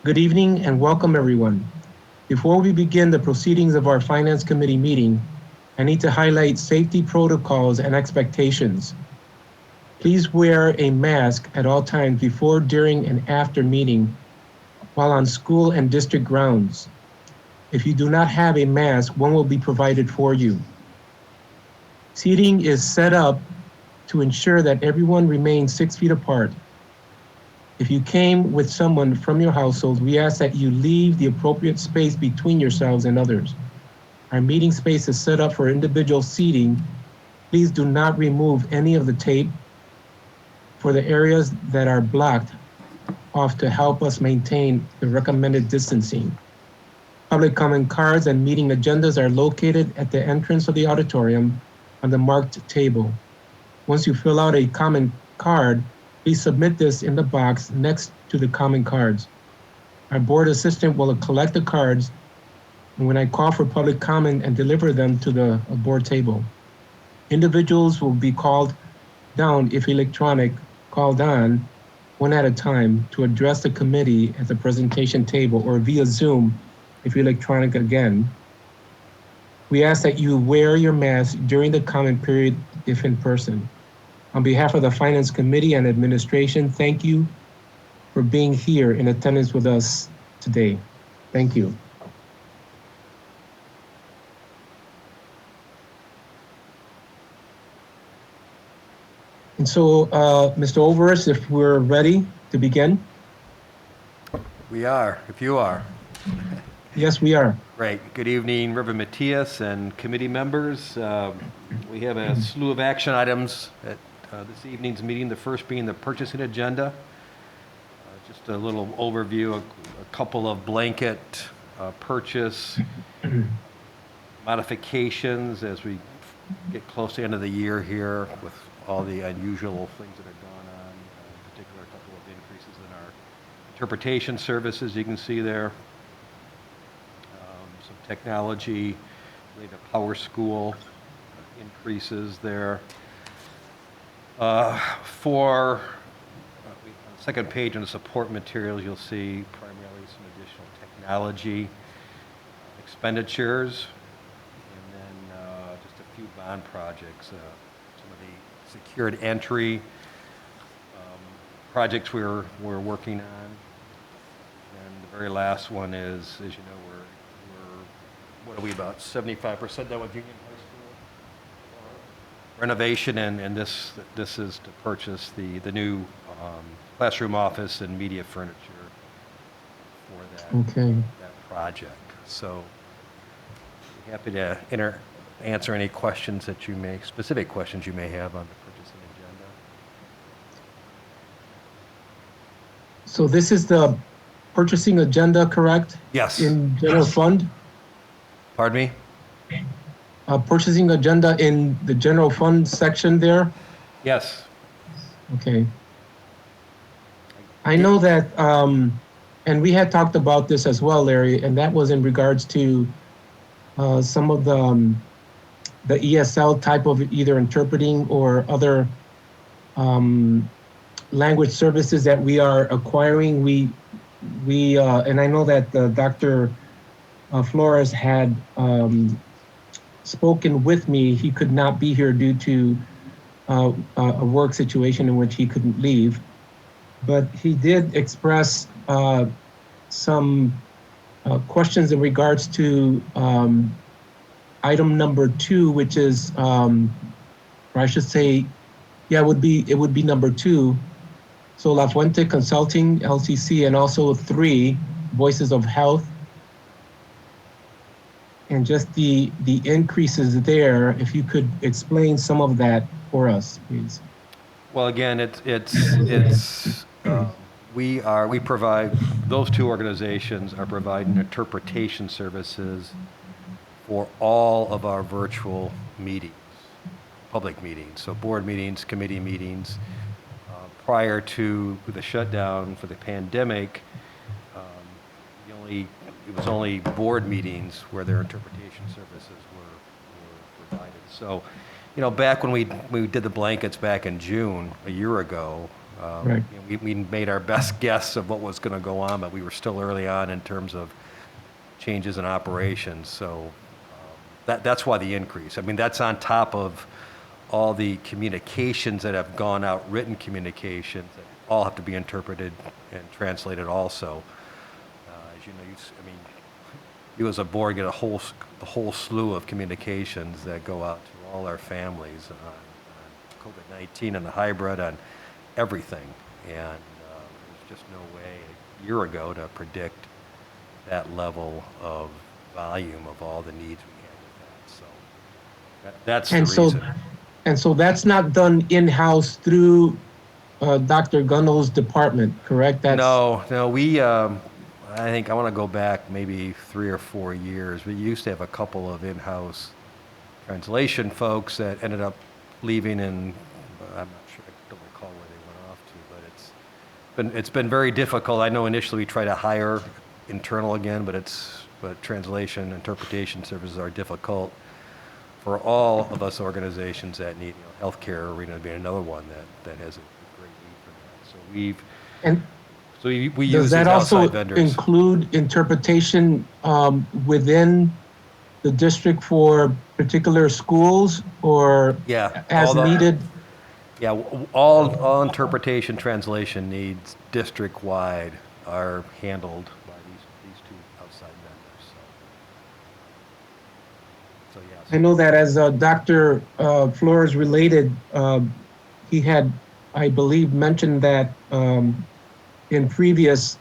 Good evening and welcome everyone. Before we begin the proceedings of our Finance Committee meeting, I need to highlight safety protocols and expectations. Please wear a mask at all times before, during, and after meeting while on school and district grounds. If you do not have a mask, one will be provided for you. Seating is set up to ensure that everyone remains 6 feet apart. If you came with someone from your household, we ask that you leave the appropriate space between yourselves and others. Our meeting space is set up for individual seating. Please do not remove any of the tape for the areas that are blocked off to help us maintain the recommended distancing. Public comment cards and meeting agendas are located at the entrance of the auditorium on the marked table. Once you fill out a comment card, please submit this in the box next to the comment cards. Our board assistant will collect the cards when I call for public comment and deliver them to the board table. Individuals will be called down if electronic, called on one at a time to address the committee at the presentation table or via Zoom if electronic again. We ask that you wear your mask during the comment period if in person. On behalf of the Finance Committee and administration, thank you for being here in attendance with us today. Thank you. And so, Mr. Overus, if we're ready to begin. We are, if you are. Yes, we are. Great. Good evening, Reverend Matias and committee members. We have a slew of action items at this evening's meeting, the first being the purchasing agenda. Just a little overview, a couple of blanket purchase modifications as we get close to the end of the year here with all the unusual things that have gone on, in particular a couple of increases in our interpretation services you can see there. Some technology related to Power School increases there. For on the second page in the support materials, you'll see primarily some additional technology expenditures, and then just a few bond projects, some of the secured entry projects we're working on. And the very last one is, as you know, we're what are we, about 75% done with Union High School renovation, and this is to purchase the new classroom office and media furniture for that project. So happy to answer any questions that specific questions you may have on the purchasing agenda. So this is the purchasing agenda, correct? Yes. In general fund? Pardon me? Purchasing agenda in the general fund section there? Yes. Okay. I know that, and we had talked about this as well, Larry, and that was in regards to some of the ESL type of either interpreting or other language services that we are acquiring. We and I know that Dr. Flores had spoken with me. He could not be here due to a work situation in which he couldn't leave, but he did express some questions in regards to item number 2, which is, or I should say, yeah, it would be number 2. So La Fuente Consulting LCC, and also 3, Voices of Health. And just the increases there, if you could explain some of that for us, please. Well, again, it's we provide, those two organizations are providing interpretation services for all of our virtual meetings, public meetings, so board meetings, committee meetings. Prior to the shutdown for the pandemic, it was only board meetings where their interpretation services were provided. So, back when we did the blankets back in June, a year ago, Right. We made our best guess of what was going to go on, but we were still early on in terms of changes in operations. So that's why the increase. I mean, that's on top of all the communications that have gone out, written communications that all have to be interpreted and translated also. As you know, I mean, you as a board get a whole slew of communications that go out to all our families on COVID-19 and the hybrid, on everything. And there's just no way a year ago to predict that level of volume of all the needs we had with that. So that's the And so, reason. and so that's not done in-house through Dr. Gunnell's department, correct? No, we, I think I want to go back maybe 3 or 4 years. We used to have a couple of in-house translation folks that ended up leaving, and I'm not sure, I don't recall where they went off to, but it's been very difficult. I know initially we tried to hire internal again, but translation, interpretation services are difficult for all of us organizations that need, healthcare arena being another one that has a great need for that. So And we does use that these also outside vendors. include interpretation within the district for particular schools, or Yeah, as needed? Yeah, all interpretation translation needs district-wide are handled by these two outside vendors. So yes. I know that as Dr. Flores related, he had, I believe, mentioned that in previous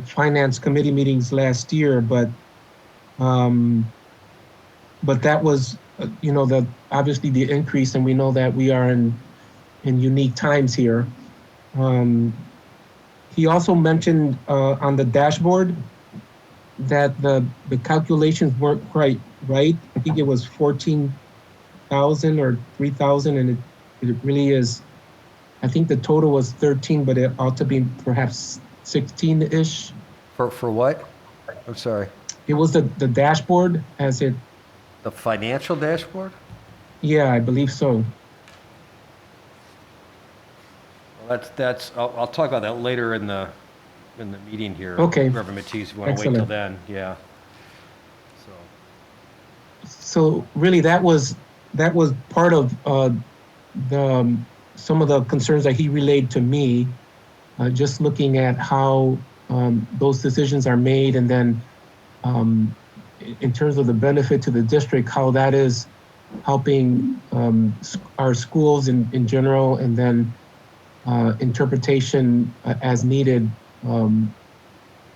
finance committee meetings last year, but that was, obviously the increase, and we know that we are in unique times here. He also mentioned on the dashboard that the calculations weren't quite right. I think it was 14,000 or 3,000, and it really is. I think the total was 13, but it ought to be perhaps 16-ish. For what? I'm sorry. It was the dashboard as it. The financial dashboard? Yeah, I believe so. Well, I'll talk about that later in the meeting here. Okay. Reverend Matisse, if you want to wait Excellent. till then, yeah. So really, that was part of some of the concerns that he relayed to me, just looking at how those decisions are made, and then in terms of the benefit to the district, how that is helping our schools in general, and then interpretation as needed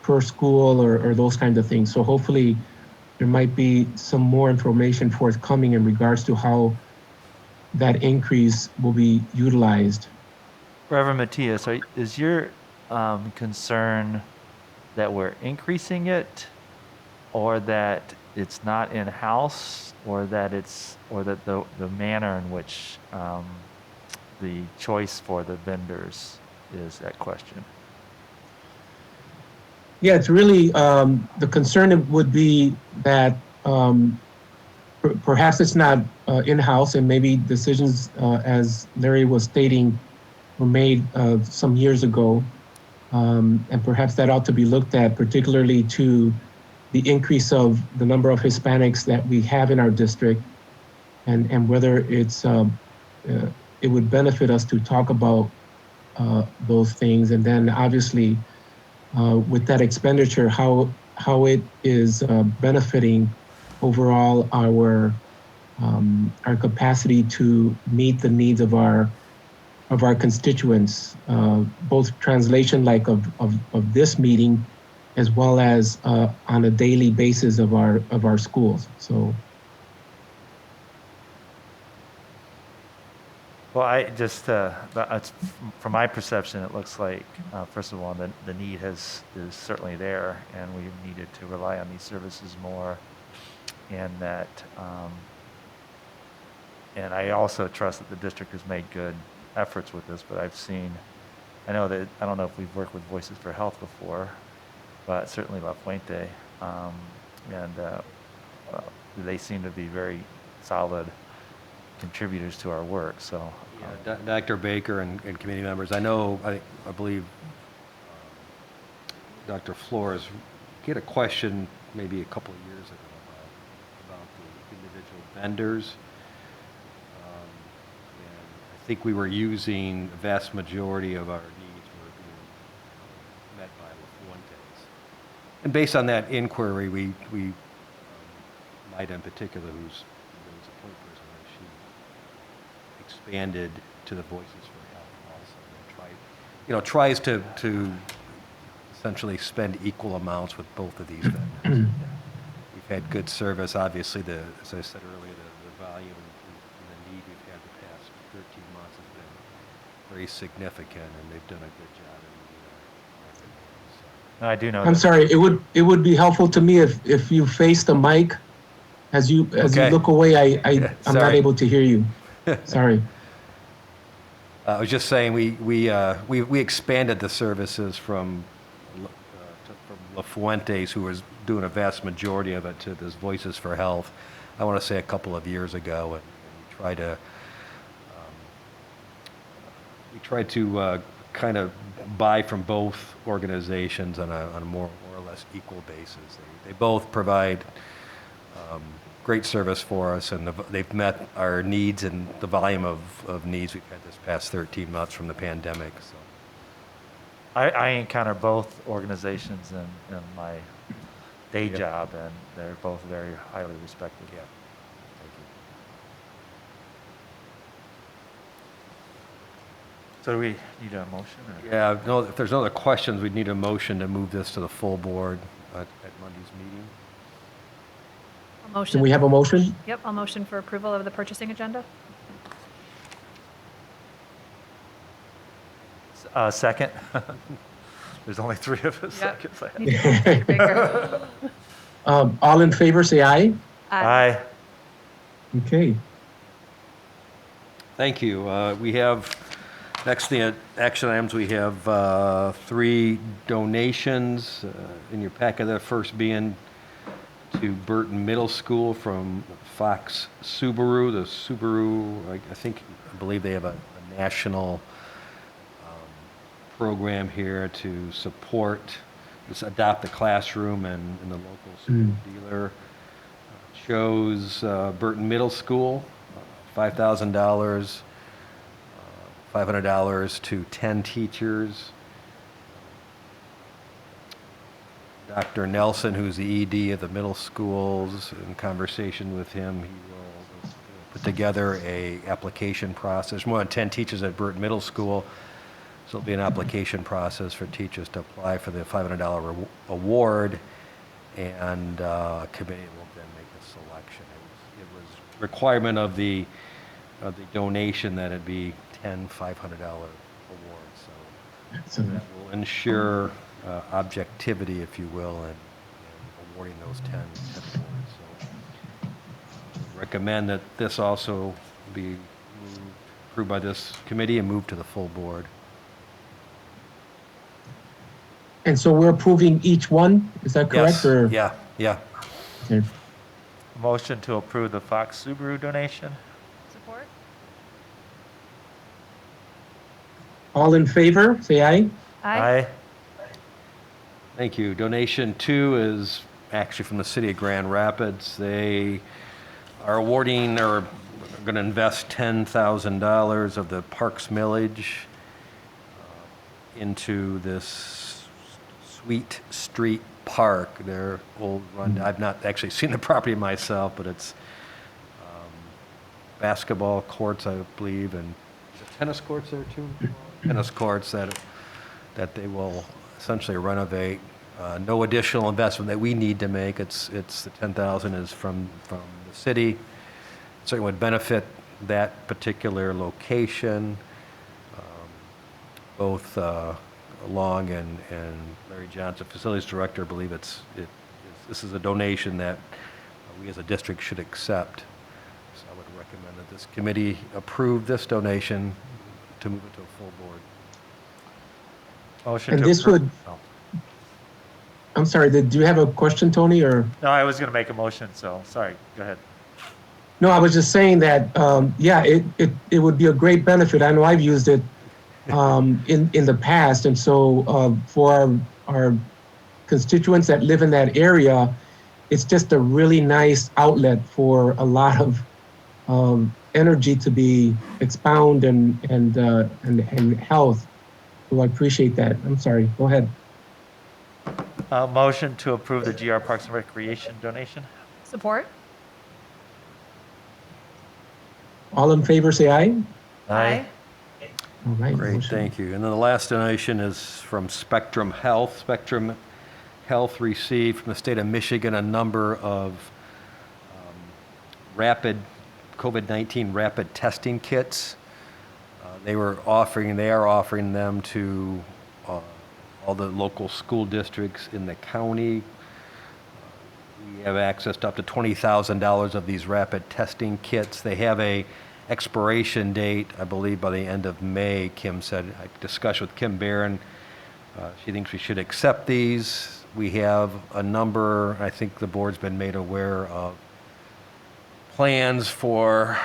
per school, or those kinds of things. So hopefully there might be some more information forthcoming in regards to how that increase will be utilized. Reverend Matthias, is your concern that we're increasing it, or that it's not in-house, or that the manner in which the choice for the vendors is at question? Yeah, it's really, the concern would be that perhaps it's not in-house, and maybe decisions, as Larry was stating, were made some years ago. And perhaps that ought to be looked at, particularly to the increase of the number of Hispanics that we have in our district, and whether it would benefit us to talk about those things. And then obviously, with that expenditure, how it is benefiting overall our capacity to meet the needs of our constituents, both translation of this meeting, as well as on a daily basis of our schools. So. Well, from my perception, it looks like, first of all, the need is certainly there, and we've needed to rely on these services more, and that, and I also trust that the district has made good efforts with this, but I know that, I don't know if we've worked with Voices for Health before, but certainly La Fuente, and they seem to be very solid contributors to our work. So Dr. Baker and committee members, I believe Dr. Flores, he had a question maybe a couple of years ago about the individual vendors. And I think we were using, the vast majority of our needs were being met by La Fuentes. And based on that inquiry, we Maida in particular, who's a point person, she expanded to the Voices for Health also, and tries to essentially spend equal amounts with both of these vendors. We've had good service. Obviously, as I said earlier, the volume and the need we've had the past 13 months has been very significant, and they've done a good job in I do know. I'm sorry, it would be helpful to me if you face the mic. As you Okay. look away, I'm not Sorry. able to hear you. Sorry. I was just saying we expanded the services from La Fuentes, who was doing a vast majority of it, to this Voices for Health. I want to say a couple of years ago, and we tried to kind of buy from both organizations on a more or less equal basis. They both provide great service for us, and they've met our needs and the volume of needs we've had this past 13 months from the pandemic. So. I encounter both organizations in my day job, and they're both very highly respected. Yeah. Thank you. So do we need a motion? Or? Yeah, no, if there's no other questions, we'd need a motion to move this to the full board at Monday's meeting. A motion. Can we have a motion? Yep, I'll motion for approval of the purchasing agenda. Second. There's only three of us. Yep. Second. Need to vote, Mr. Baker. All in favor, say aye. Aye. Okay. Thank you. We have, next the action items, we have 3 donations in your packet. The first being to Burton Middle School from Fox Subaru. The Subaru, I believe they have a national program here to support this Adopt a Classroom and the local school dealer. Chose Burton Middle School, $5,000, $500 to 10 teachers. Dr. Nelson, who's the ED of the middle schools, in conversation with him, he will put together a application process. More than 10 teachers at Burton Middle School, so it'll be an application process for teachers to apply for the $500 award, and a committee will then make the selection. It was requirement of the donation that it be 10 $500 awards, so that will ensure objectivity, if you will, in awarding those 10 awards. So recommend that this also be approved by this committee and moved to the full board. And so we're approving each one, is that correct? Yes. Or? Yeah. Okay. Motion to approve the Fox Subaru donation. Support? All in favor, say aye. Aye. Thank you. Donation 2 is actually from the city of Grand Rapids. They are awarding or going to invest $10,000 of the Parks Millage into this Sweet Street Park. Their old run. I've not actually seen the property myself, but it's basketball courts, I believe, and is it tennis courts there too. Tennis courts that they will essentially renovate. No additional investment that we need to make. It's the $10,000 is from the city. Certainly would benefit that particular location. Both Long and Larry Johnson, facilities director, believe this is a donation that we as a district should accept. So I would recommend that this committee approve this donation to move it to a full board. Motion And to this approve. would, do you have a question, Tony, or? No, I was going to make a motion, so sorry. Go ahead. No, I was just saying that, yeah, it would be a great benefit. I know I've used it in the past. And so for our constituents that live in that area, it's just a really nice outlet for a lot of energy to be expound and health. So I appreciate that. I'm sorry. Go ahead. Motion to approve the GR Parks and Recreation donation. Support? All in favor, say aye. Aye. All right. Great, motion- thank you. And then the last donation is from Spectrum Health. Spectrum Health received from the state of Michigan a number of rapid COVID-19 rapid testing kits. They are offering them to all the local school districts in the county. We have access to up to $20,000 of these rapid testing kits. They have a expiration date, I believe, by the end of May. Kim said, I discussed with Kim Barron. She thinks we should accept these. We have a number, I think the board's been made aware of plans for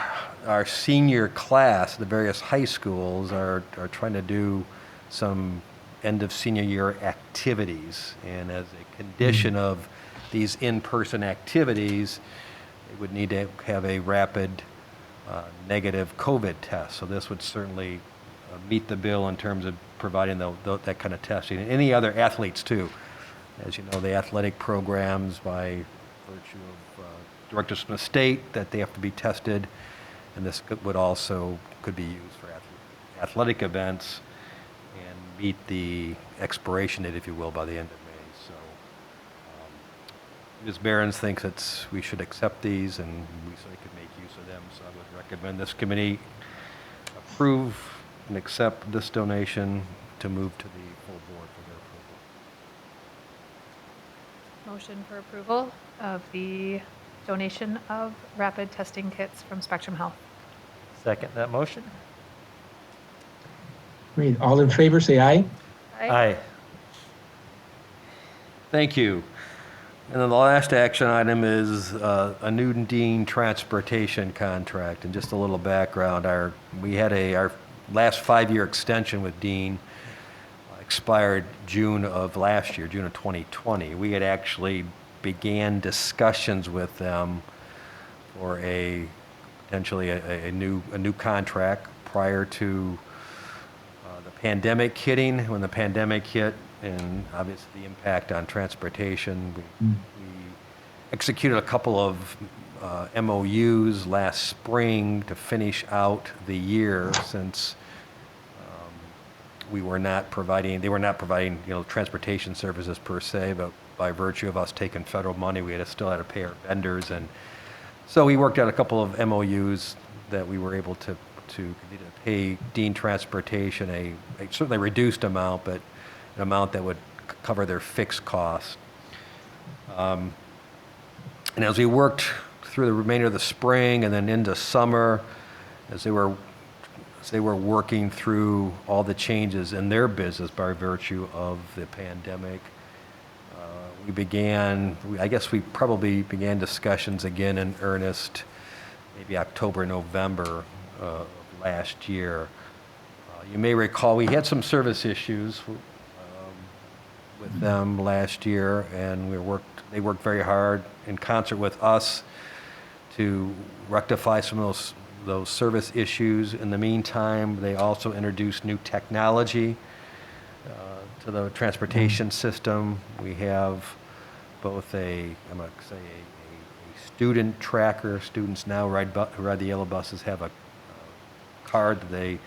our senior class. The various high schools are trying to do some end of senior year activities. And as a condition of these in-person activities, they would need to have a rapid negative COVID test. So this would certainly meet the bill in terms of providing that kind of testing. And any other athletes too. As you know, the athletic programs, by virtue of directives from the state, that they have to be tested. And this could be used for athletic events and meet the expiration date, if you will, by the end of May. So Ms. Behrens thinks we should accept these, and we certainly could make use of them. So I would recommend this committee approve and accept this donation to move to the full board for their approval. Motion for approval of the donation of rapid testing kits from Spectrum Health. Second that motion. Great. All in favor, say aye. Aye. Thank you. And then the last action item is a new Dean transportation contract. And just a little background, we had our last 5-year extension with Dean expired June of last year, June of 2020. We had actually began discussions with them for potentially a new contract prior to the pandemic hitting. When the pandemic hit, and obviously the impact on transportation, we executed a couple of MOUs last spring to finish out the year, since they were not providing transportation services per se, but by virtue of us taking federal money, we still had to pay our vendors. And so we worked out a couple of MOUs that we were able to pay Dean Transportation a certainly reduced amount, but an amount that would cover their fixed costs. And as we worked through the remainder of the spring and then into summer, as they were working through all the changes in their business by virtue of the pandemic, we probably began discussions again in earnest, maybe October, November of last year. You may recall we had some service issues with them last year, and they worked very hard in concert with us to rectify some of those service issues. In the meantime, they also introduced new technology to the transportation system. We have both a student tracker. Students now who ride the yellow buses have a card that they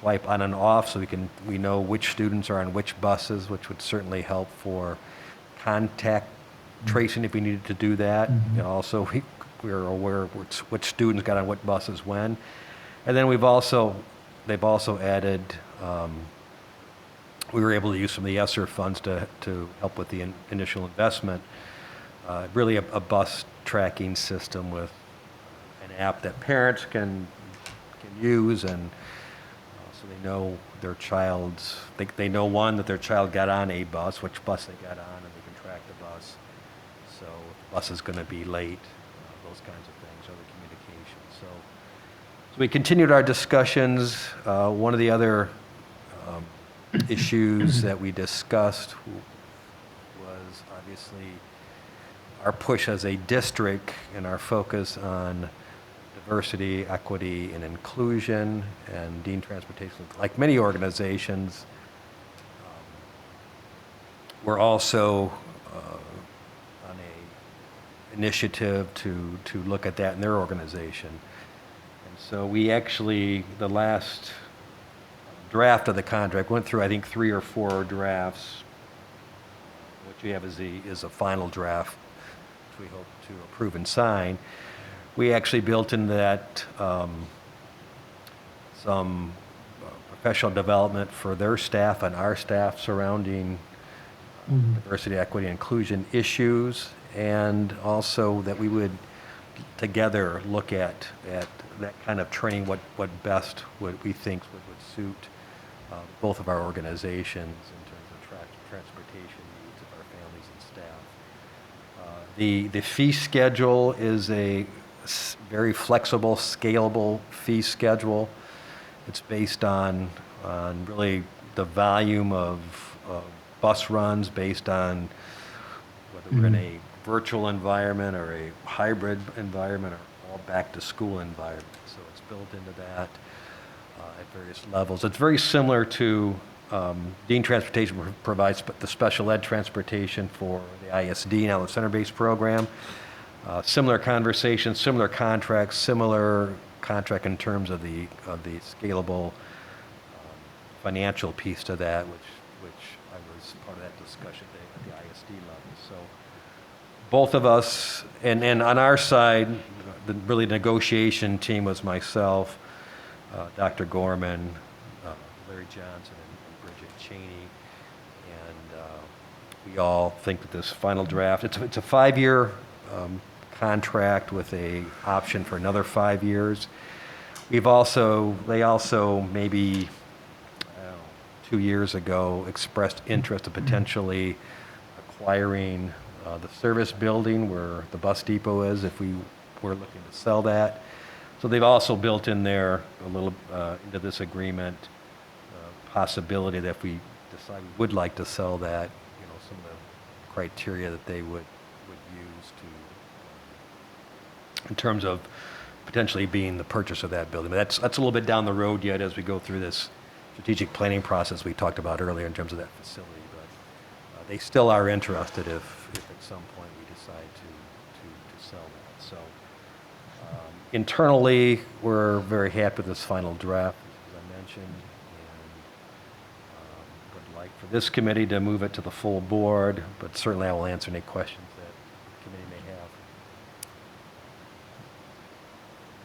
swipe on and off, so we know which students are on which buses, which would certainly help for contact tracing if we needed to do that. And also, we are aware of which students got on what buses when. And then they've also added, we were able to use some of the ESSER funds to help with the initial investment, really a bus tracking system with an app that parents can use, and so they know they know, one, that their child got on a bus, which bus they got on, and they can track the bus. So if the bus is going to be late, those kinds of things, other So we continued our discussions. One of the other issues that we discussed was obviously our push as a district and our focus on diversity, equity, and inclusion, and Dean Transportation, like many organizations, we're also on a initiative to look at that in their organization. And so we actually, the last draft of the contract went through, I think, 3 or 4 drafts. What you have is a final draft, which we hope to approve and sign. We actually built into that some professional development for their staff and our staff surrounding diversity, equity, and inclusion issues, and also that we would together look at that kind of training, what best would we think would suit both of our organizations in terms of transportation needs of our families and staff. The fee schedule is a very flexible, scalable fee schedule. It's based on really the volume of bus runs, based on whether we're in a virtual environment or a hybrid environment or all back to school environment. So it's built into that at various levels. It's very similar to Dean Transportation provides the special ed transportation for the ISD, now the center-based program. Similar conversations, similar contracts, similar contract in terms of the scalable financial piece to that, which I was part of that discussion at the ISD level. So both of us, and on our side, the really negotiation team was myself, Dr. Gorman, Larry Johnson, and Bridget Cheney, and we all think that this final draft, it's a 5-year contract with a option for another 5 years. They also maybe 2 years ago expressed interest in potentially acquiring the service building where the bus depot is, if we were looking to sell that. So they've also built in there a little into this agreement possibility that if we decide we would like to sell that, some of the criteria that they would use to, in terms of potentially being the purchase of that building. But that's a little bit down the road yet as we go through this strategic planning process we talked about earlier in terms of that facility. But they still are interested if at some point we decide to sell that. So internally, we're very happy with this final draft, as I mentioned, and would like for this committee to move it to the full board, but certainly I will answer any questions that the committee may have.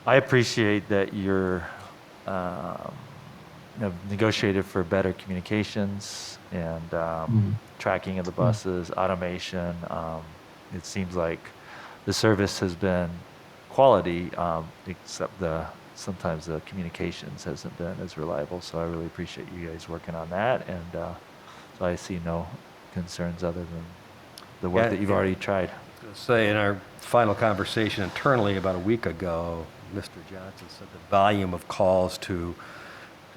I appreciate that you're negotiated for better communications and tracking of the buses, automation. It seems like the service has been quality, except sometimes the communications hasn't been as reliable. So I really appreciate you guys working on that, and so I see no concerns other than the work that you've already tried. Say in our final conversation internally about a week ago, Mr. Johnson said the volume of calls to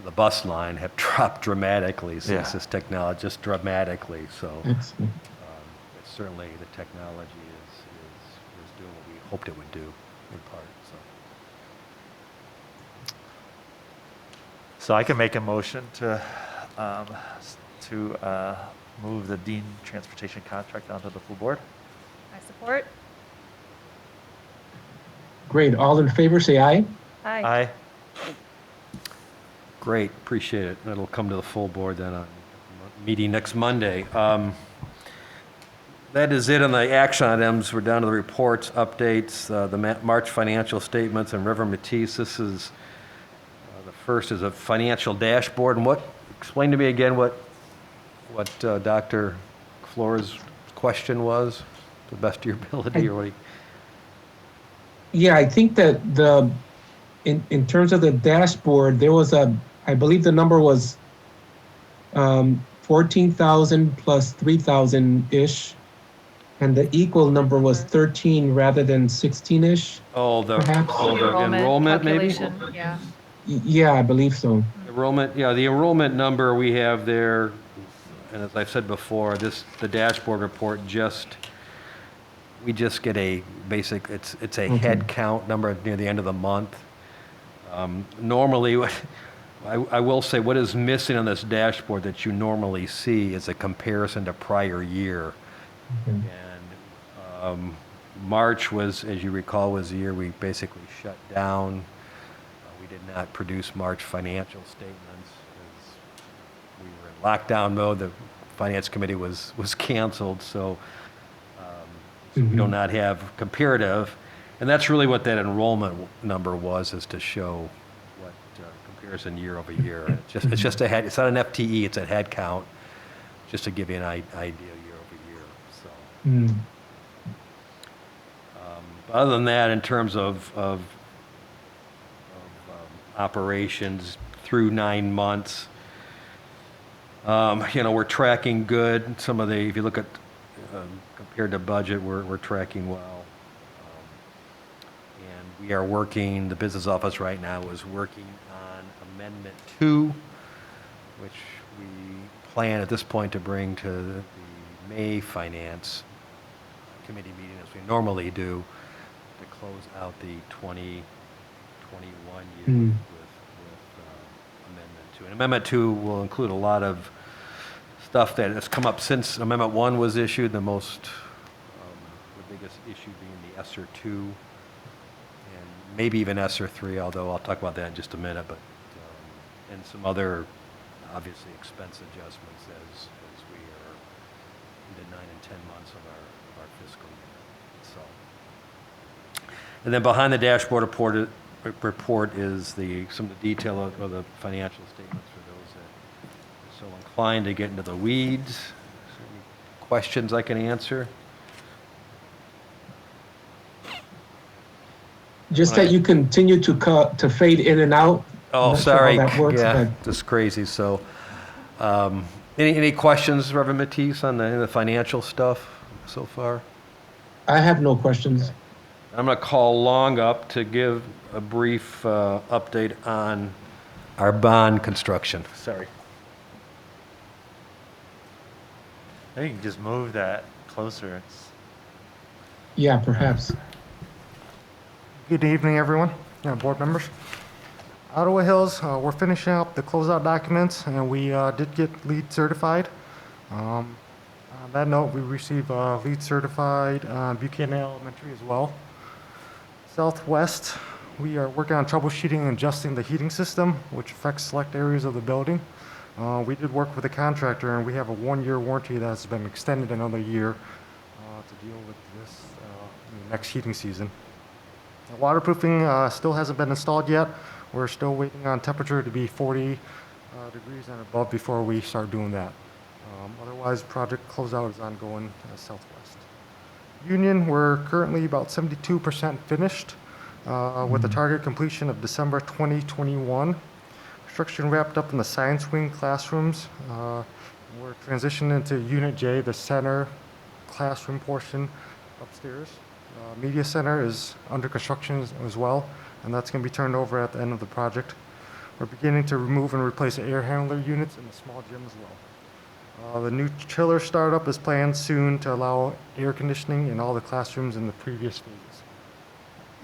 the bus line have dropped dramatically since this technology, just dramatically. So certainly the technology is doing what we hoped it would do in part. So I can make a motion to move the Dean Transportation contract onto the full board. I support. Great. All in favor, say aye. Aye. Great, appreciate it. It'll come to the full board then on meeting next Monday. That is it on the action items. We're down to the reports, updates, the March financial statements, and River Matisse. This is the first is a financial dashboard. And explain to me again what Dr. Flora's question was, to the best of your ability, or what? Yeah, I think that in terms of the dashboard, there was I believe the number was 14,000 plus 3,000-ish And the equal number was 13 rather than 16-ish, perhaps? The enrollment maybe? Calculation, yeah. Yeah, I believe so. Enrollment, yeah, the enrollment number we have there, and as I've said before, the dashboard report we just get a basic, it's a Okay. head count number near the end of the month. Normally, I will say what is missing on this dashboard that you normally see is a comparison to prior year. Okay. And March was, as you recall, was the year we basically shut down. We did not produce March financial statements as we were in lockdown mode. The finance committee was canceled, so we do not have comparative. And that's really what that enrollment number was, is to show what comparison year over year. It's just a head. It's not an FTE. It's a head count, just to give you an idea year over year. So. Mm. Other than that, in terms of operations through 9 months, we're tracking good. If you look at compared to budget, we're tracking well. And we are working, the business office right now is working on Amendment 2, which we plan at this point to bring to the May Finance Committee meeting, as we normally do, to close out the 2021 year with Amendment 2. And Amendment 2 will include a lot of stuff that has come up since Amendment 1 was issued, the biggest issue being the ESSER 2, and maybe even ESSER 3, although I'll talk about that in just a minute, but and some other, obviously, expense adjustments as we are into 9 and 10 months of our fiscal year. So, and then behind the dashboard report is some of the detail of the financial statements for those that are so inclined to get into the weeds. Is there any questions I can answer? Just that you continue to fade in and out. Oh, I'm not sure how sorry. that works, Yeah, but- just crazy. So, any questions, Reverend Matisse, on the financial stuff so far? I have no questions. I'm going to call Long up to give a brief update on our bond construction. Sorry. I think you can just move that closer. Yeah, perhaps. Good evening, everyone, board members. Ottawa Hills, we're finishing up the closeout documents, and we did get LEED certified. On that note, we received LEED certified Buchanan Elementary as well. Southwest, we are working on troubleshooting and adjusting the heating system, which affects select areas of the building. We did work with a contractor, and we have a 1-year warranty that's been extended another year to deal with this next heating season. Waterproofing still hasn't been installed yet. We're still waiting on temperature to be 40 degrees and above before we start doing that. Otherwise, project closeout is ongoing Southwest. Union, we're currently about 72% finished with a target completion of December 2021. Construction wrapped up in the science wing classrooms. We're transitioning into Unit J, the center classroom portion upstairs. Media center is under construction as well, and that's going to be turned over at the end of the project. We're beginning to remove and replace air handler units in the small gym as well. The new chiller startup is planned soon to allow air conditioning in all the classrooms in the previous phases.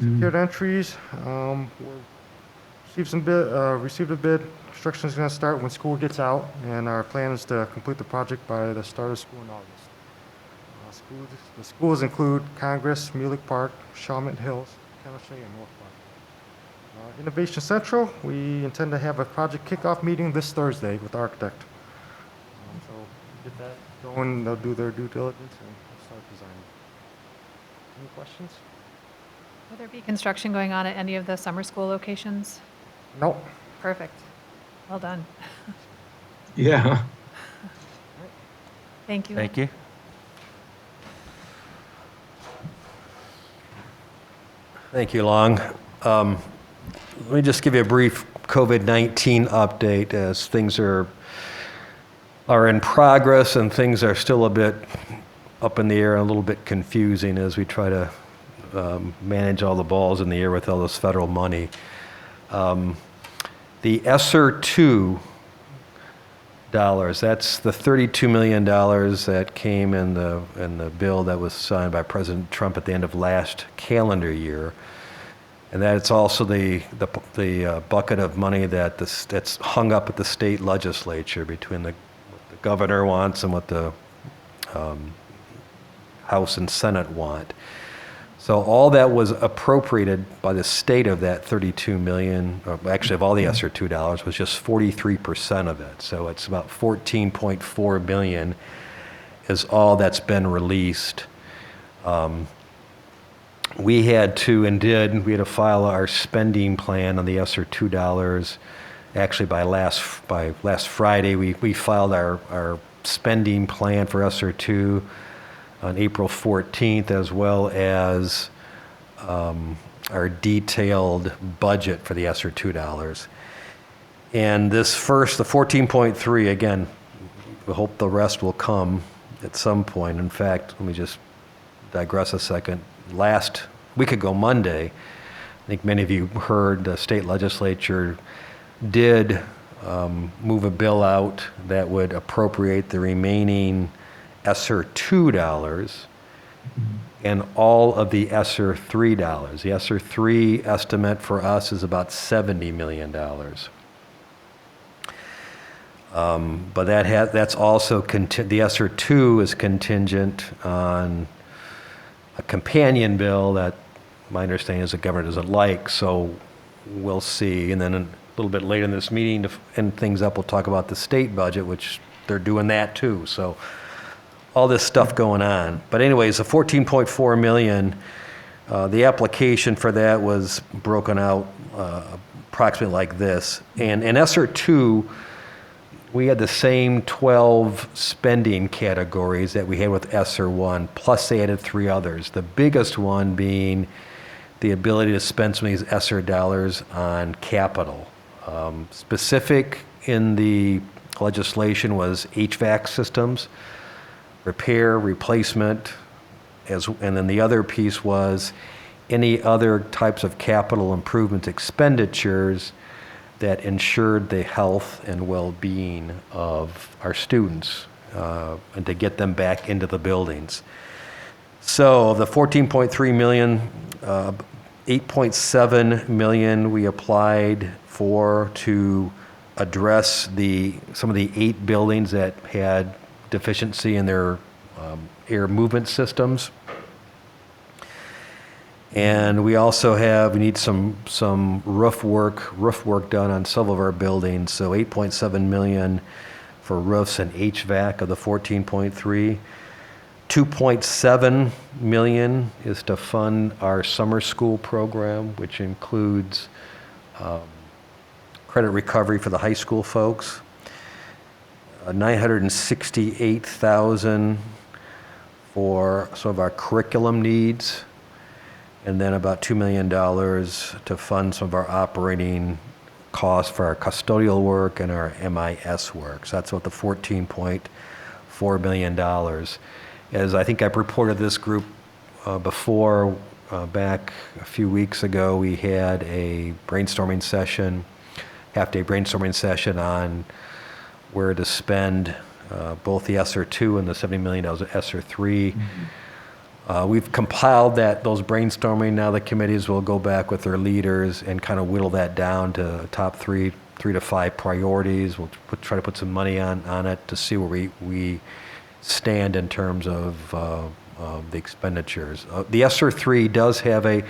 Secured entries, received a bid. Construction is going to start when school gets out, and our plan is to complete the project by the start of school in August. The schools include Congress, Mulek Park, Shawmut Hills, Kennesaw, and North Park. Innovation Central, we intend to have a project kickoff meeting this Thursday with the architect. So get that going, they'll do their due diligence and we'll start designing. Any questions? Will there be construction going on at any of the summer school locations? No. Perfect. Well done. Yeah. Thank you. Thank you. Thank you, Long. Let me just give you a brief COVID-19 update as things are in progress and things are still a bit up in the air and a little bit confusing as we try to manage all the balls in the air with all this federal money. The ESSER 2 dollars, that's the $32 million that came in the bill that was signed by President Trump at the end of last calendar year. And that's also the bucket of money that's hung up at the state legislature between what the governor wants and what the House and Senate want. So all that was appropriated by the state of that 32 million, or actually of all the ESSER $2, was just 43% of it. So it's about 14.4 billion is all that's been released. We had to file our spending plan on the ESSER $2. Actually, by last Friday, we filed our spending plan for ESSER 2 on April 14th, as well as our detailed budget for the ESSER $2. And the 14.3, again, we hope the rest will come at some point. In fact, let me just digress a second. Last week ago, Monday, I think many of you heard the state legislature did move a bill out that would appropriate the remaining ESSER $2 and all of the ESSER $3. The ESSER 3 estimate for us is about $70 million. But that's also the ESSER 2 is contingent on a companion bill that my understanding is the governor doesn't like, so we'll see. And then a little bit later in this meeting, to end things up, we'll talk about the state budget, which they're doing that too. So all this stuff going on. But anyways, the 14.4 million, the application for that was broken out approximately like this. And in ESSER 2, we had the same 12 spending categories that we had with ESSER 1, plus they added 3 others. The biggest one being the ability to spend some of these ESSER dollars on capital. Specific in the legislation was HVAC systems, repair, replacement, and then the other piece was any other types of capital improvement expenditures that ensured the health and well-being of our students and to get them back into the buildings. So the 14.3 million, 8.7 million we applied for to address some of the 8 buildings that had deficiency in their air movement systems. And we also need some roof work done on several of our buildings. So 8.7 million for roofs and HVAC of the 14.3. 2.7 million is to fund our summer school program, which includes credit recovery for the high school folks. 968,000 for some of our curriculum needs, and then about $2 million to fund some of our operating costs for our custodial work and our MIS work. So that's what the $14.4 million. As I think I've reported this group before, back a few weeks ago, we had a brainstorming session, half-day brainstorming session on where to spend both the ESSER 2 and the $70 million of ESSER 3. We've compiled those brainstorming. Now the committees will go back with their leaders and kind of whittle that down to top 3 to 5 priorities. We'll try to put some money on it to see where we stand in terms of the expenditures. The ESSER 3 does have the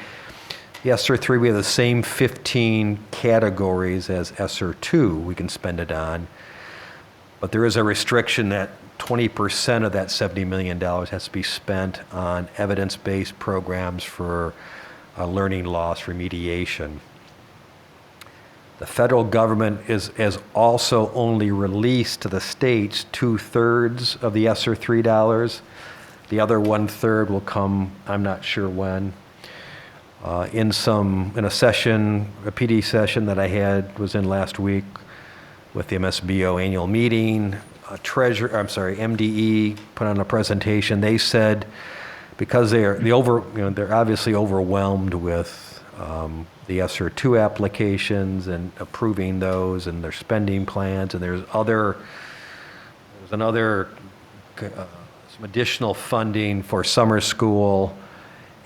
ESSER 3, we have the same 15 categories as ESSER 2 we can spend it on. But there is a restriction that 20% of that $70 million has to be spent on evidence-based programs for learning loss remediation. The federal government has also only released to the states 2/3 of the ESSER $3. The other 1/3 will come, I'm not sure when. In a PD session that I was in last week with the MSBO annual meeting, MDE put on a presentation. They said because they're obviously overwhelmed with the ESSER 2 applications and approving those and their spending plans, and there's some additional funding for summer school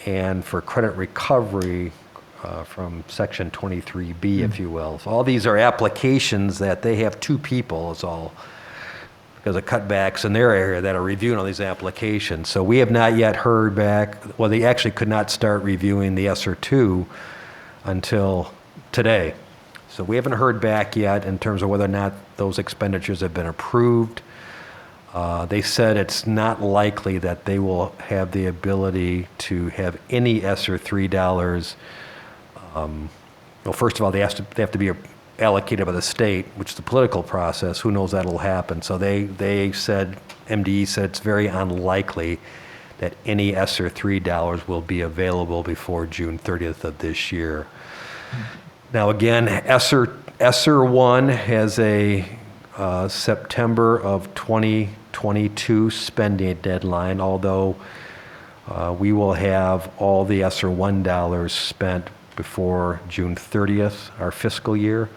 and for credit recovery from Section 23B, if you will. So all these are applications that they have two people, is all, because of cutbacks in their area, that are reviewing all these applications. So we have not yet heard back. Well, they actually could not start reviewing the ESSER 2 until today. So we haven't heard back yet in terms of whether or not those expenditures have been approved. They said it's not likely that they will have the ability to have any ESSER 3 dollars. Well, first of all, they have to be allocated by the state, which is the political process. Who knows that'll happen? So they said, MDE said it's very unlikely that any ESSER 3 dollars will be available before June 30th of this year. Now again, ESSER 1 has a September of 2022 spending deadline, although we will have all the ESSER 1 dollars spent before June 30th, our fiscal year.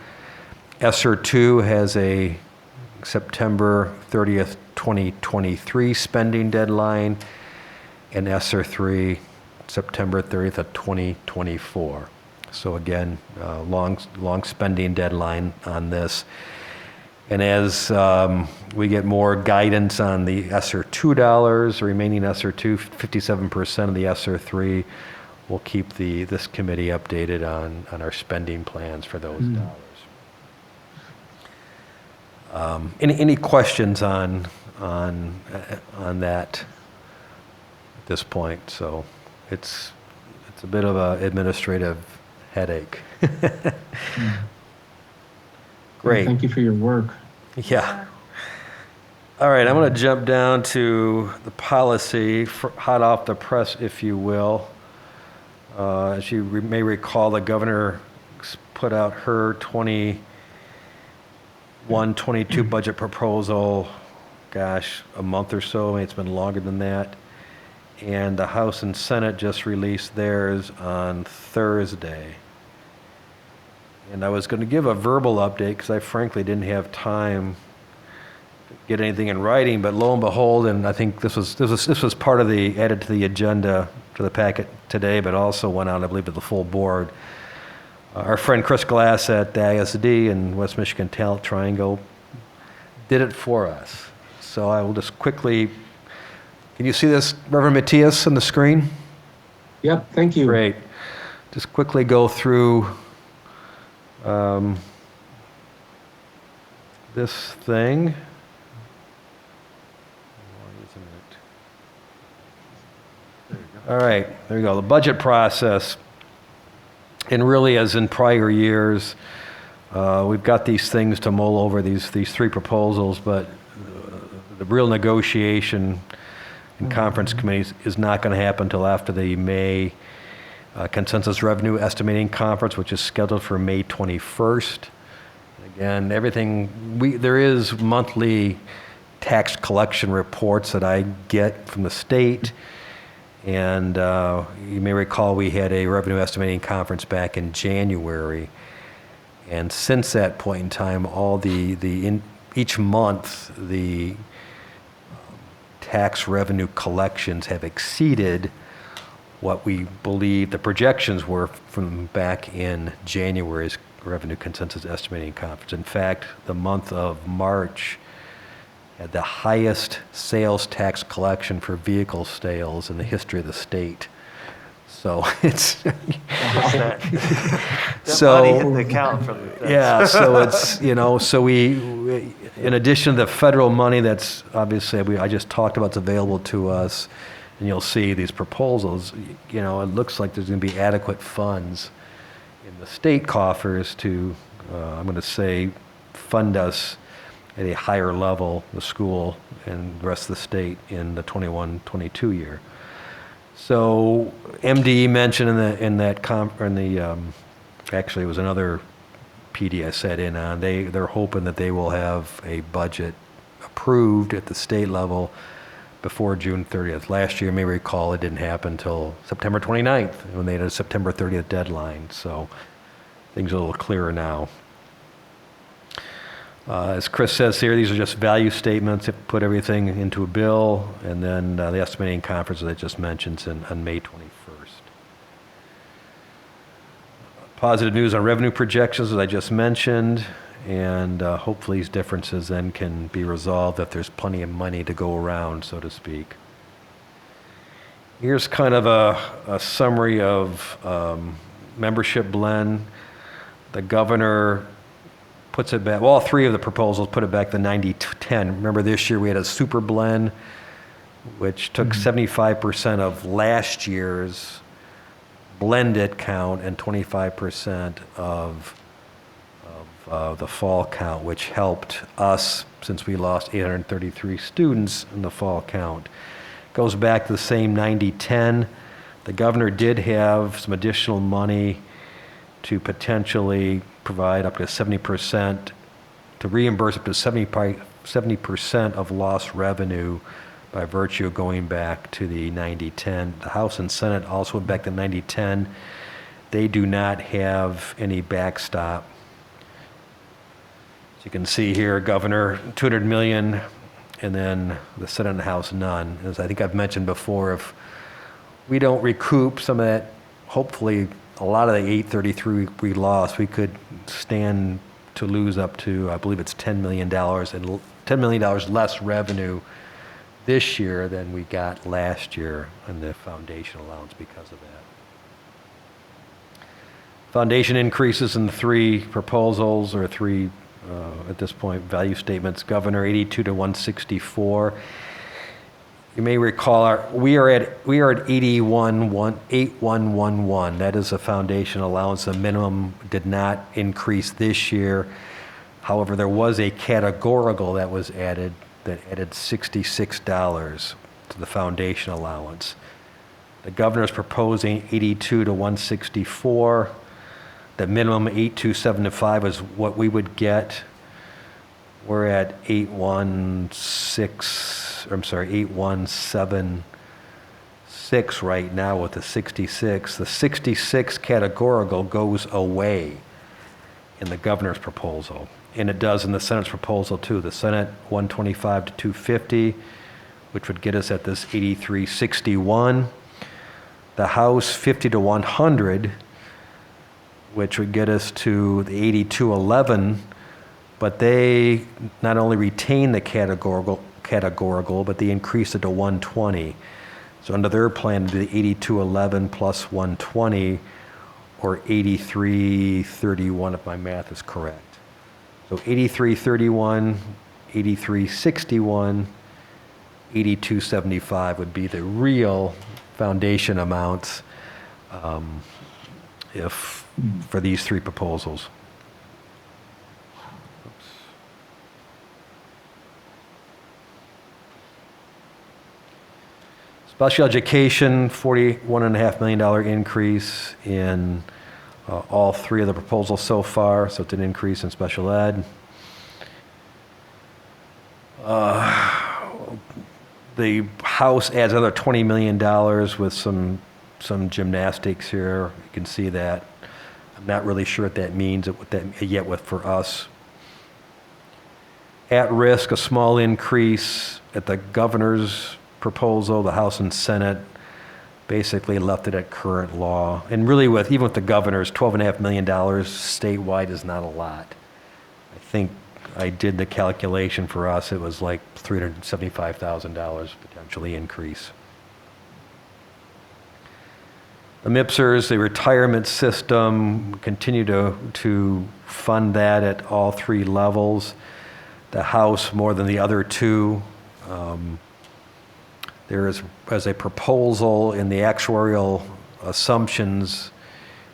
ESSER 2 has a September 30th, 2023 spending deadline, and ESSER 3, September 30th of 2024. So again, long spending deadline on this. And as we get more guidance on the ESSER 2 dollars, the remaining ESSER 2, 57% of the ESSER 3, we'll keep this committee updated on our spending plans for those dollars. Any questions on that at this point? So it's a bit of an administrative headache. Great. Thank you for your work. Yeah. All right, I'm going to jump down to the policy, hot off the press, if you will. As you may recall, the governor put out her 21-22 budget proposal, gosh, a month or so. I mean, it's been longer than that. And the House and Senate just released theirs on Thursday. And I was going to give a verbal update because I frankly didn't have time to get anything in writing, but lo and behold, and I think this was part of the added to the agenda to the packet today, but also went out, I believe, to the full board. Our friend Chris Glass at the ISD and West Michigan Talent Triangle did it for us. So I will just quickly, can you see this, Reverend Matthias, on the screen? Yep, thank you. Great. Just quickly go through this thing. All right, there you go. The budget process. And really, as in prior years, we've got these things to mull over, these three proposals, but the real negotiation in conference committees is not going to happen until after the May Consensus Revenue Estimating Conference, which is scheduled for May 21st. Again, there is monthly tax collection reports that I get from the state. And you may recall we had a revenue estimating conference back in January. And since that point in time, each month, the tax revenue collections have exceeded what we believe the projections were from back in January's Revenue Consensus Estimating Conference. In fact, the month of March had the highest sales tax collection for vehicle sales in the history of the state. So it's That so money hit the account from the yeah. So it's so we in addition to the federal money that's obviously I just talked about, it's available to us, and you'll see these proposals. It looks like there's going to be adequate funds in the state coffers to I'm going to say fund us at a higher level, the school and the rest of the state in the 21-22 year. So MDE mentioned actually it was another PD I sat in on. They're hoping that they will have a budget approved at the state level before June 30th. Last year, you may recall, it didn't happen until September 29th when they had a September 30th deadline. So things are a little clearer now. As Chris says here, these are just value statements. If you put everything into a bill, and then the estimating conference that I just mentioned on May 21st. Positive news on revenue projections, as I just mentioned, and hopefully these differences then can be resolved if there's plenty of money to go around, so to speak. Here's kind of a summary of membership blend. The governor puts it back, well, all three of the proposals put it back to 90-10. Remember this year we had a super blend, which took 75% of last year's blended count and 25% of the fall count, which helped us since we lost 833 students in the fall count. Goes back to the same 90-10. The governor did have some additional money to potentially provide up to 70%, to reimburse up to 70% of lost revenue by virtue of going back to the 90-10. The House and Senate also went back to 90-10. They do not have any backstop. As you can see here, Governor, $200 million, and then the Senate and the House, none. As I think I've mentioned before, if we don't recoup some of that, hopefully a lot of the 833 we lost, we could stand to lose up to, I believe it's $10 million, and $10 million less revenue this year than we got last year in the foundation allowance because of that. Foundation increases in the three proposals, or three, at this point, value statements. Governor, 82 to 164. You may recall we are at 8111. That is a foundation allowance. The minimum did not increase this year. However, there was a categorical that was added that added $66 to the foundation allowance. The governor is proposing 82 to 164. The minimum 8275 is what we would get. We're at 8176 right now with the 66. The 66 categorical goes away in the governor's proposal, and it does in the Senate's proposal too. The Senate 125 to 250, which would get us at this 8361. The House 50 to 100, which would get us to the 8211, but they not only retain the categorical, but they increase it to 120. So under their plan, it'd be the 8211 plus 120, or 8331 if my math is correct. So 8331, 8361, 8275 would be the real foundation amounts for these three proposals. Special education, $41.5 million increase in all three of the proposals so far, so it's an increase in special ed. The House adds another $20 million with some gymnastics here. You can see that. I'm not really sure what that means yet for us. At risk, a small increase at the governor's proposal. The House and Senate basically left it at current law. And really even with the governor's $12.5 million statewide is not a lot. I think I did the calculation for us. It was like $375,000 potentially increase. The MIPSers, the retirement system, continue to fund that at all three levels. The House more than the other two. There is a proposal in the actuarial assumptions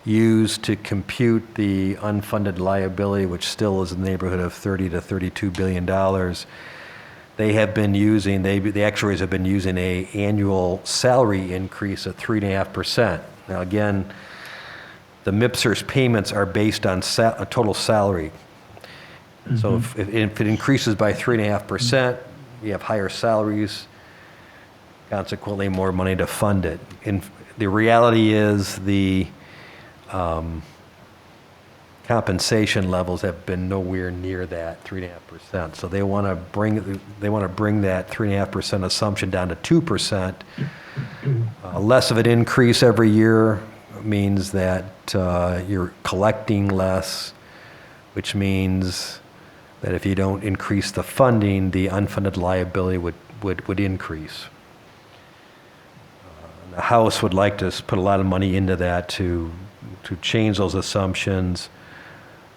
used to compute the unfunded liability, which still is in the neighborhood of $30 to $32 billion. The actuaries have been using an annual salary increase of 3.5%. Now again, the MIPSers payments are based on a total salary. So if it increases by 3.5%, you have higher salaries, consequently more money to fund it. And the reality is the compensation levels have been nowhere near that 3.5%. So they want to bring that 3.5% assumption down to 2%. Less of an increase every year means that you're collecting less, which means that if you don't increase the funding, the unfunded liability would increase. The House would like to put a lot of money into that to change those assumptions,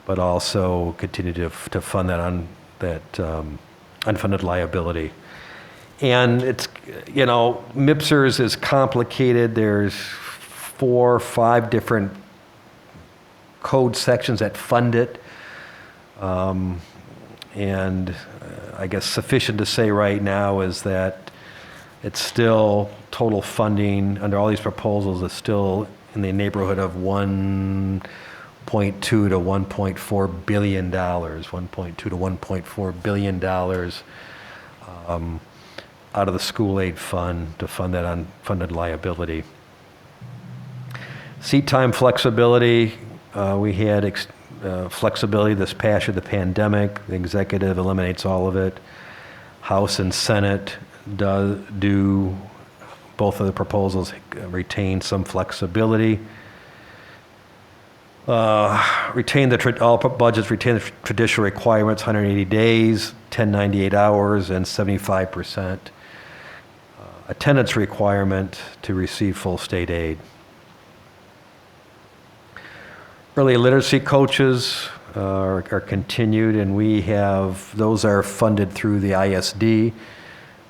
but also continue to fund that unfunded liability. And it's, MIPSRS is complicated. There's 4 or 5 different code sections that fund it. And I guess sufficient to say right now is that it's still total funding under all these proposals is still in the neighborhood of $1.2 to $1.4 billion, $1.2 to $1.4 billion out of the school aid fund to fund that unfunded liability. Seat time flexibility, we had flexibility this past year, the pandemic. The executive eliminates all of it. House and Senate do both of the proposals retain some flexibility. All budgets retain the traditional requirements: 180 days, 1098 hours, and 75% attendance requirement to receive full state aid. Early literacy coaches are continued, and those are funded through the ISD.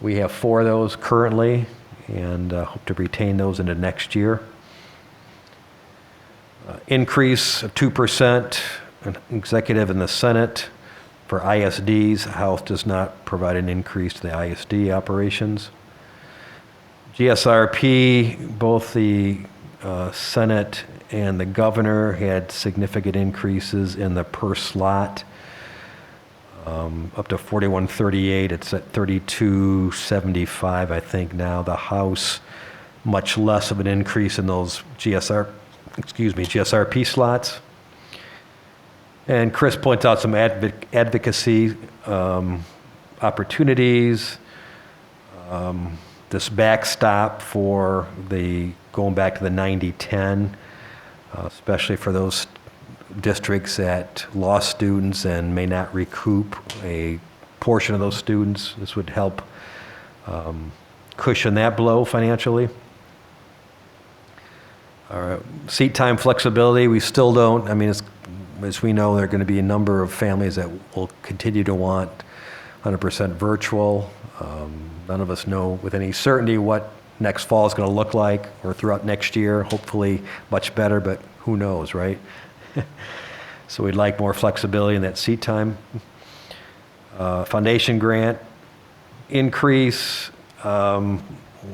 We have 4 of those currently, and hope to retain those into next year. Increase of 2%, executive in the Senate for ISDs. House does not provide an increase to the ISD operations. GSRP, both the Senate and the governor had significant increases in the per slot, up to 4138. It's at 3275, I think now. The House, much less of an increase in those GSRP slots. And Chris points out some advocacy opportunities. This backstop for going back to the 90-10, especially for those districts that lost students and may not recoup a portion of those students. This would help cushion that blow financially. Seat time flexibility, we still don't, as we know, there are going to be a number of families that will continue to want 100% virtual. None of us know with any certainty what next fall is going to look like, or throughout next year. Hopefully much better, but who knows, right? So we'd like more flexibility in that seat time. Foundation grant increase,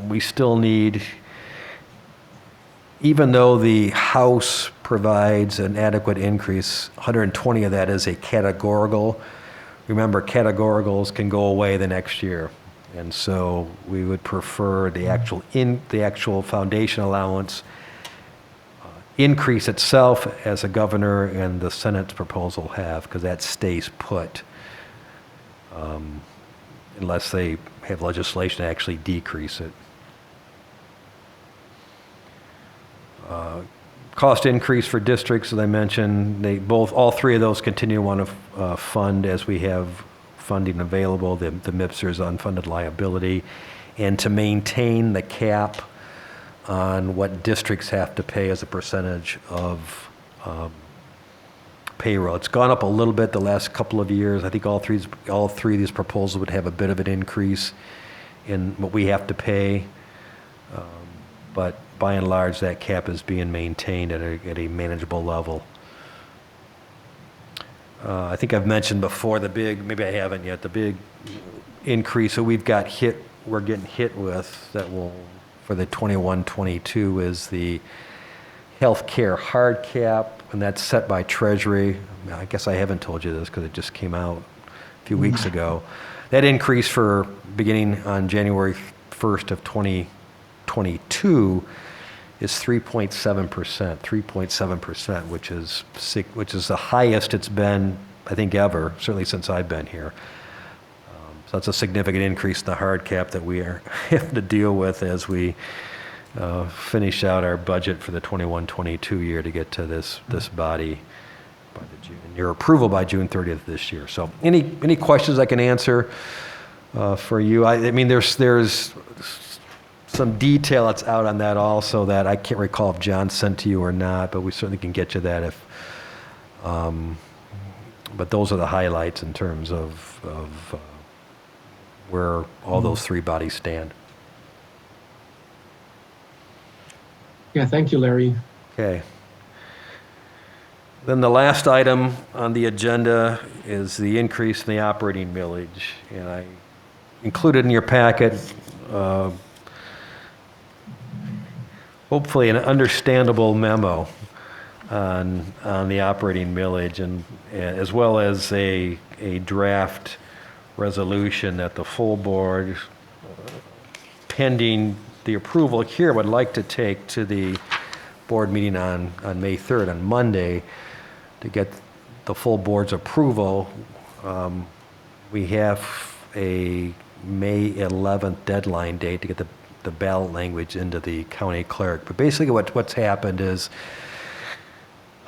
we still need, even though the House provides an adequate increase, 120 of that is a categorical. Remember, categoricals can go away the next year. And so we would prefer the actual foundation allowance increase itself as the governor and the Senate's proposal have, because that stays put unless they have legislation to actually decrease it. Cost increase for districts, as I mentioned, all 3 of those continue to want to fund as we have funding available, the MIPSR's unfunded liability, and to maintain the cap on what districts have to pay as a percentage of payroll. It's gone up a little bit the last couple of years. I think all three of these proposals would have a bit of an increase in what we have to pay, but by and large, that cap is being maintained at a manageable level. I think I've mentioned before maybe I haven't yet, the big increase that we're getting hit with for the 21-22 is the healthcare hard cap, and that's set by Treasury. I guess I haven't told you this because it just came out a few weeks ago. That increase for beginning on January 1st of 2022 is 3.7%, which is the highest it's been, I think, ever, certainly since I've been here. So that's a significant increase in the hard cap that we are having to deal with as we finish out our budget for the 21-22 year to get to this body by your approval by June 30th this year. So any questions I can answer for you? I mean, there's some detail that's out on that also that I can't recall if John sent to you or not, but we certainly can get you that if. But those are the highlights in terms of where all those three bodies stand. Yeah, thank you, Larry. Okay. Then the last item on the agenda is the increase in the operating millage. And I included in your packet, hopefully an understandable memo on the operating millage, and as well as a draft resolution that the full board, pending the approval here, would like to take to the board meeting on May 3rd, on Monday, to get the full board's approval. We have a May 11th deadline date to get the ballot language into the county clerk. But basically what's happened is,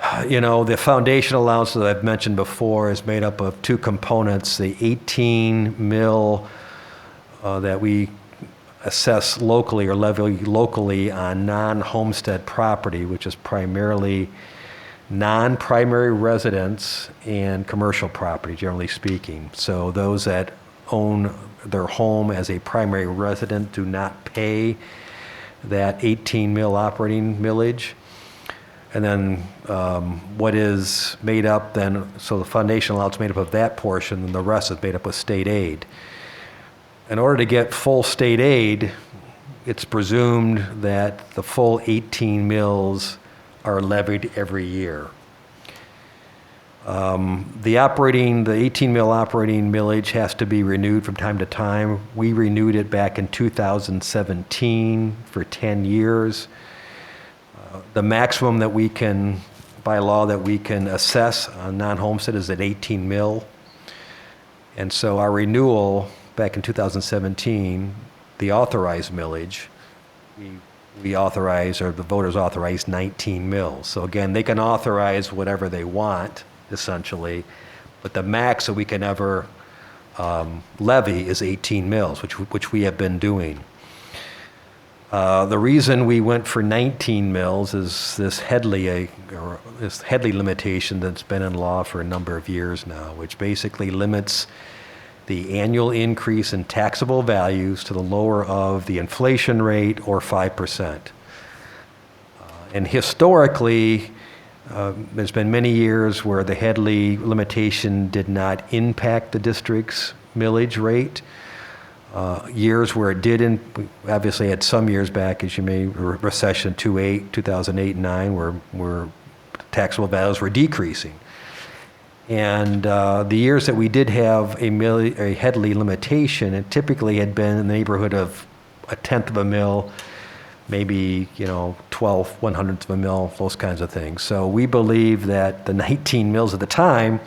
the foundation allowance that I've mentioned before is made up of two components: the 18 mil that we assess locally or levy locally on non-homestead property, which is primarily non-primary residence and commercial property, generally speaking. So those that own their home as a primary resident do not pay that 18 mil operating millage. And then what is made up then, so the foundation allowance is made up of that portion, and the rest is made up of state aid. In order to get full state aid, it's presumed that the full 18 mills are levied every year. The 18 mil operating millage has to be renewed from time to time. We renewed it back in 2017 for 10 years. The maximum that we can, by law, that we can assess on non-homestead is at 18 mil. And so our renewal back in 2017, the authorized millage, we authorize, or the voters authorized 19 mils. So again, they can authorize whatever they want, essentially, but the max that we can ever levy is 18 mils, which we have been doing. The reason we went for 19 mils is this Headley limitation that's been in law for a number of years now, which basically limits the annual increase in taxable values to the lower of the inflation rate or 5%. And historically, there's been many years where the Headley limitation did not impact the district's millage rate. Years where it did, we obviously had some years back, as you may, recession 2008 and 9, where taxable values were decreasing. And the years that we did have a Headley limitation, it typically had been in the neighborhood of 1/10 of a mil, maybe 12 1/100ths of a mil, those kinds of things. So we believe that the 19 mils at the time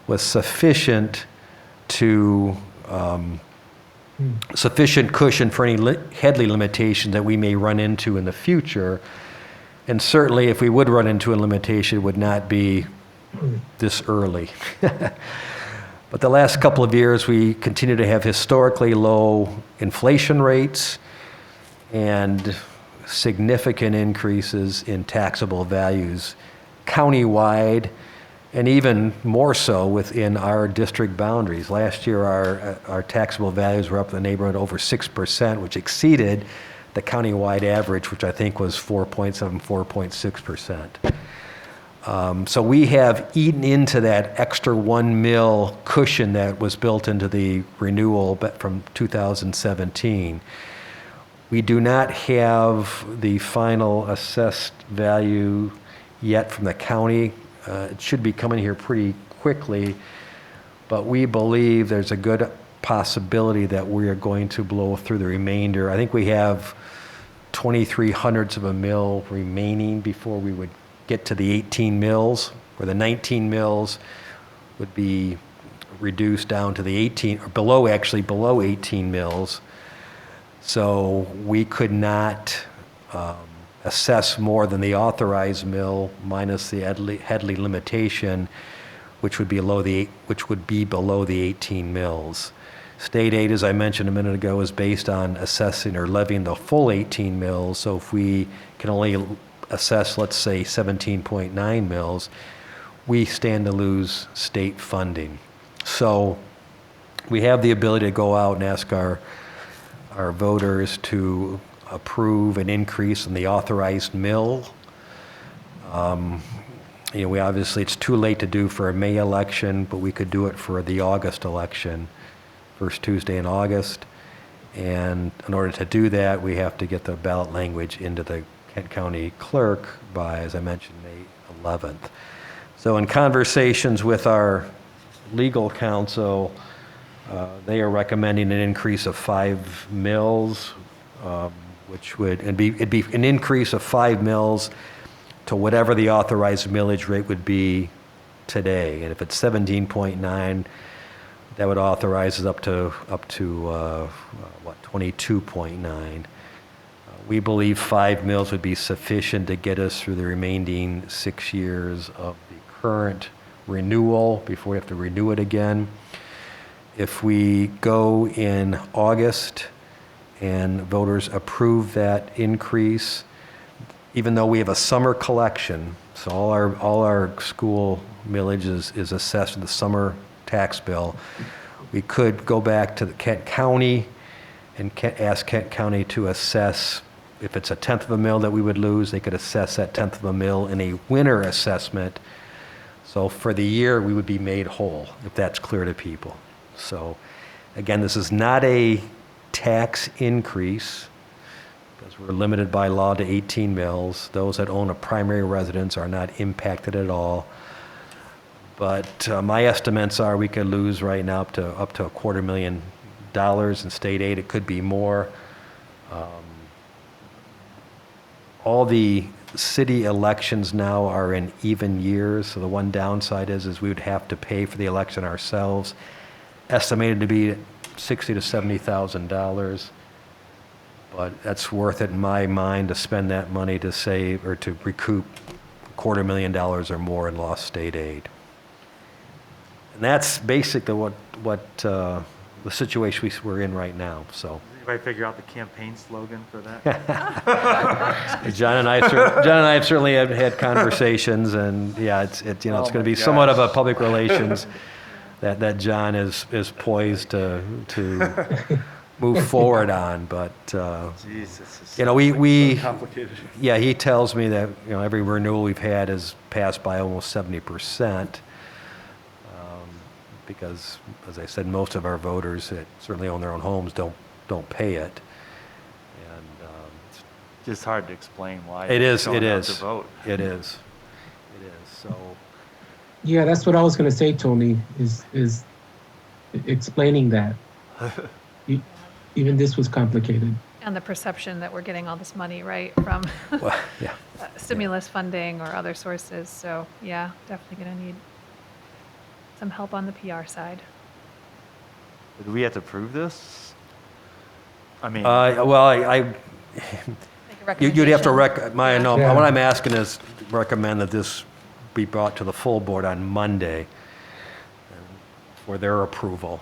was sufficient sufficient cushion for any Headley limitation that we may run into in the future. And certainly if we would run into a limitation, it would not be this early. But the last couple of years, we continue to have historically low inflation rates and significant increases in taxable values countywide, and even more so within our district boundaries. Last year, our taxable values were up in the neighborhood over 6%, which exceeded the countywide average, which I think was 4.7, 4.6%. So we have eaten into that extra 1 mil cushion that was built into the renewal from 2017. We do not have the final assessed value yet from the county. It should be coming here pretty quickly, but we believe there's a good possibility that we are going to blow through the remainder. I think we have 23 hundredths of a mil remaining before we would get to the 18 mils, where the 19 mils would be reduced down to the 18, or below 18 mils. So we could not assess more than the authorized mill minus the Headley limitation, which would be below the 18 mils. State aid, as I mentioned a minute ago, is based on assessing or levying the full 18 mils. So if we can only assess, let's say, 17.9 mils, we stand to lose state funding. So we have the ability to go out and ask our voters to approve an increase in the authorized mill. We obviously, it's too late to do for a May election, but we could do it for the August election, first Tuesday in August. And in order to do that, we have to get the ballot language into the Kent County clerk by, as I mentioned, May 11th. So in conversations with our legal counsel, they are recommending an increase of 5 mils, which would it'd be an increase of 5 mils to whatever the authorized millage rate would be today. And if it's 17.9, that would authorize us up to 22.9. We believe 5 mils would be sufficient to get us through the remaining 6 years of the current renewal before we have to renew it again. If we go in August and voters approve that increase, even though we have a summer collection, so all our school millage is assessed in the summer tax bill, we could go back to the Kent County and ask Kent County to assess, if it's a tenth of a mil that we would lose, they could assess that tenth of a mil in a winter assessment. So for the year, we would be made whole, if that's clear to people. So again, this is not a tax increase, because we're limited by law to 18 mils. Those that own a primary residence are not impacted at all. But my estimates are we could lose right now up to $250,000 in state aid. It could be more. All the city elections now are in even years, so the one downside is we would have to pay for the election ourselves, estimated to be $60,000 to $70,000. But that's worth it in my mind to spend that money to save or to recoup $250,000 or more in lost state aid. And that's basically what the situation we're in right now. So. Anybody figure out the campaign slogan for that? John and I have certainly had conversations, and yeah, it's going to be somewhat of a public relations that John is poised to move forward on. But Jesus, we complicated. Yeah, he tells me that every renewal we've had has passed by almost 70%. Because, as I said, most of our voters that certainly own their own homes don't pay it, and it's Just hard to explain why. it is. going out to vote. It is. So Yeah, that's what I was going to say, Tony, is explaining that. Even this was complicated. And the perception that we're getting all this money, right, from well, yeah. stimulus funding or other sources. So, yeah, definitely going to need some help on the PR side. Do we have to prove this? I mean, You'd have to Yeah. what I'm asking is recommend that this be brought to the full board on Monday for their approval.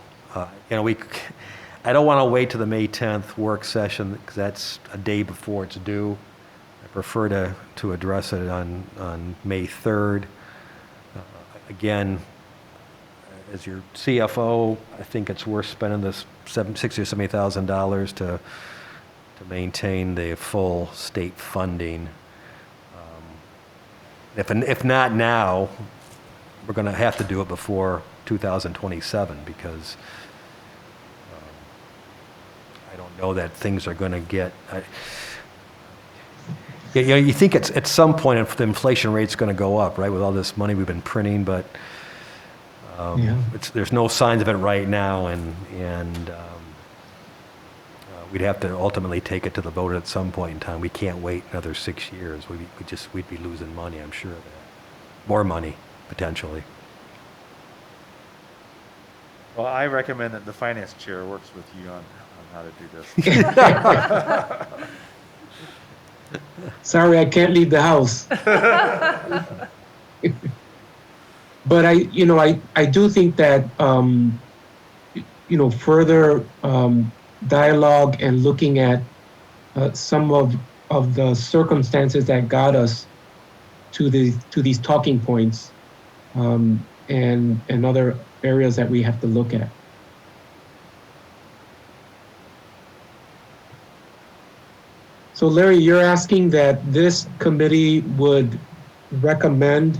I don't want to wait to the May 10th work session, because that's a day before it's due. I prefer to address it on May 3rd. Again, as your CFO, I think it's worth spending this $60,000 to $70,000 to maintain the full state funding. If not now, we're going to have to do it before 2027, because I don't know that things are going to get, you think at some point the inflation rate's going to go up, right, with all this money we've been printing, but Yeah. there's no signs of it right now, and we'd have to ultimately take it to the vote at some point in time. We can't wait another 6 years. We'd be losing money, I'm sure of that. More money, potentially. Well, I recommend that the finance chair works with you on how to do this. Sorry, I can't leave the house. But I do think that, further dialogue and looking at some of the circumstances that got us to these talking points, and other areas that we have to look at. So Larry, you're asking that this committee would recommend?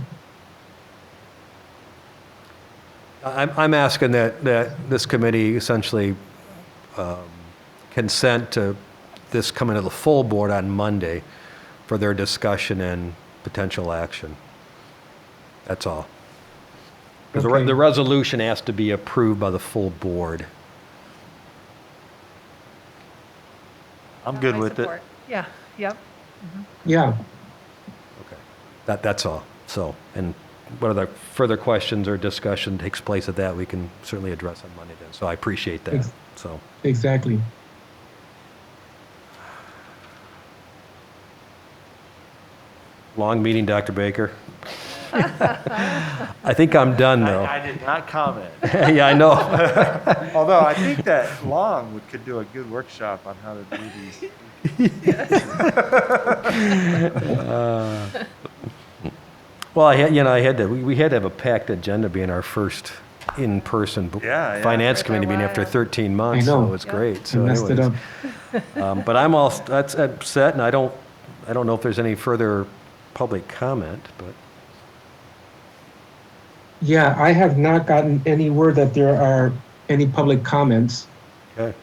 I'm asking that this committee essentially consent to this coming to the full board on Monday for their discussion and potential action. That's all. Because Okay. the resolution has to be approved by the full board. I'm good I with it. support. Yeah, yep. Yeah, Okay. That's all. So, and whether further questions or discussion takes place at that, we can certainly address on Monday then. So I appreciate that. Ex- So, exactly. long meeting, Dr. Baker. I think I'm done though. I did not comment. Yeah, I know. Although I think that Long could do a good workshop on how to do these. Well, we had to have a packed agenda being our first in-person Yeah, yeah. finance For a committee meeting after while. 13 months, I know. so it's Yep. great. I So messed it anyways, up. but I'm set, and I don't know if there's any further public comment, but Yeah, I have not gotten any word that there are any public comments. okay.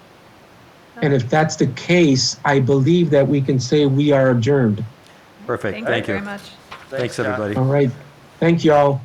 And if that's the case, I believe that we can say we are adjourned. Perfect. Thank Thank you you. very much. Thanks, John. everybody. All right. Thank you all.